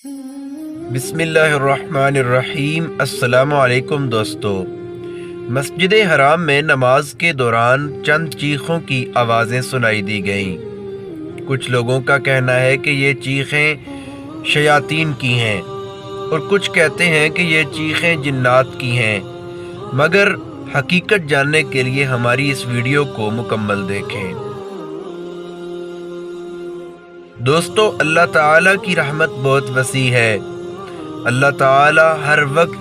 बिस्मिल्लाहिर्रहमानिर्रहीम। अस्सलाम वालेकुम दोस्तों। मस्जिद हराम में नमाज के दौरान चंद चीखों की आवाज़ें सुनाई दी गईं। कुछ लोगों का कहना है कि ये चीखें शयातीन की हैं और कुछ कहते हैं कि ये चीखें जिन्नात की हैं, मगर हकीकत जानने के लिए हमारी इस वीडियो को मुकम्मल देखें। दोस्तों, अल्लाह ताला की रहमत बहुत वसी है। अल्लाह ताला हर वक्त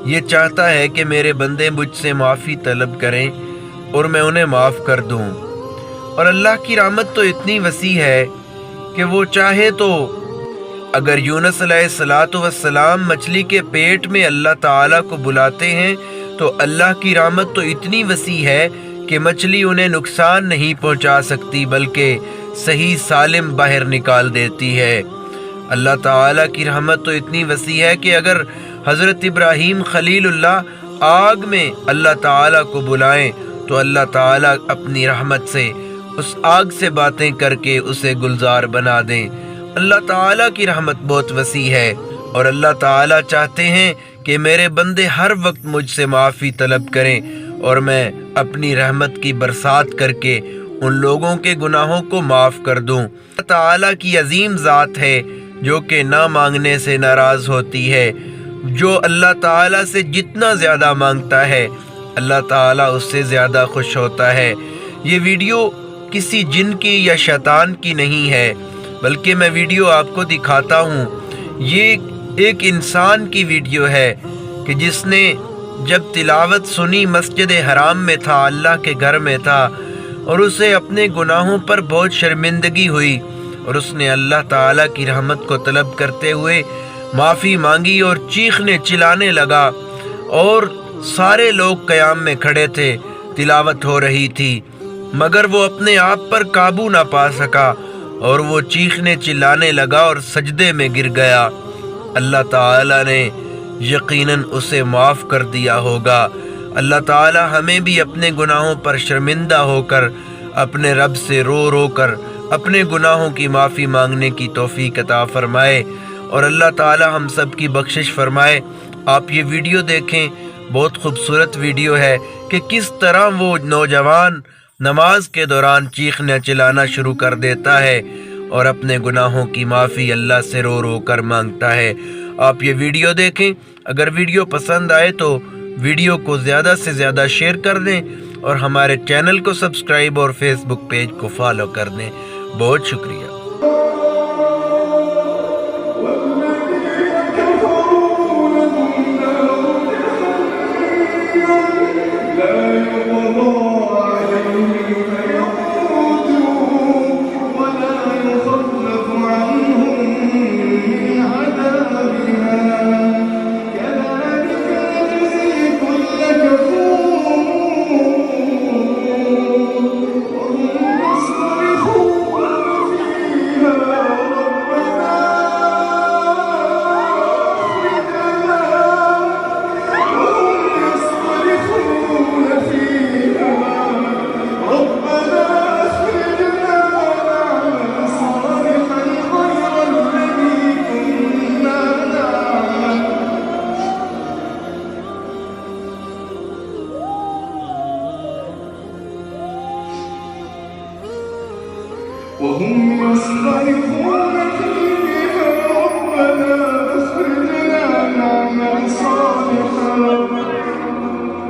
ये चाहता है कि मेरे बंदे मुझसे माफ़ी तलब करें और मैं उन्हें माफ़ कर दूं। और अल्लाह की रहमत तो इतनी वसी है कि वो चाहे तो अगर यूनुस अलैहिस्सलातु वस्सलाम मछली के पेट में अल्लाह ताला को बुलाते हैं तो अल्लाह की रहमत तो इतनी वसी है कि मछली उन्हें नुकसान नहीं पहुंचा सकती, बल्कि सही सालिम बाहर निकाल देती है। अल्लाह ताला की रहमत तो इतनी वसी है कि अगर हज़रत इब्राहीम खलीलुल्लाह आग में अल्लाह ताला को बुलाएं तो अल्लाह ताला अपनी रहमत से उस आग से बातें करके उसे गुलजार बना दें। अल्लाह ताला की रहमत बहुत वसी है और अल्लाह ताला चाहते हैं कि मेरे बंदे हर वक्त मुझसे माफ़ी तलब करें और मैं अपनी रहमत की बरसात करके उन लोगों के गुनाहों को माफ़ कर दूं। अल्लाह ताला की अजीम ज़ात है जो कि ना मांगने से नाराज़ होती है। जो अल्लाह ताला से जितना ज़्यादा मांगता है अल्लाह ताला उससे ज़्यादा खुश होता है। ये वीडियो किसी जिन की या शैतान की नहीं है, बल्कि मैं वीडियो आपको दिखाता हूँ। ये एक इंसान की वीडियो है कि जिसने जब तिलावत सुनी, मस्जिद हराम में था, अल्लाह के घर में था और उसे अपने गुनाहों पर बहुत शर्मिंदगी हुई और उसने अल्लाह ताला की रहमत को तलब करते हुए माफ़ी मांगी और चीखने चिल्लाने लगा। और सारे लोग क़याम में खड़े थे, तिलावत हो रही थी, मगर वो अपने आप पर काबू ना पा सका और वो चीखने चिल्लाने लगा और सजदे में गिर गया। अल्लाह ताला ने यकीनन उसे माफ़ कर दिया होगा। अल्लाह ताला हमें भी अपने गुनाहों पर शर्मिंदा होकर अपने रब से रो रो कर अपने गुनाहों की माफ़ी मांगने की तौफीक अता फरमाए और अल्लाह ताला हम सब की बख्शिश फरमाए। आप ये वीडियो देखें, बहुत खूबसूरत वीडियो है कि किस तरह वो नौजवान नमाज के दौरान चीखना चिल्लाना शुरू कर देता है और अपने गुनाहों की माफ़ी अल्लाह से रो रो कर मांगता है। आप ये वीडियो देखें। अगर वीडियो पसंद आए तो वीडियो को ज़्यादा से ज़्यादा शेयर कर दें और हमारे चैनल को सब्सक्राइब और फेसबुक पेज को फॉलो कर दें। बहुत शुक्रिया।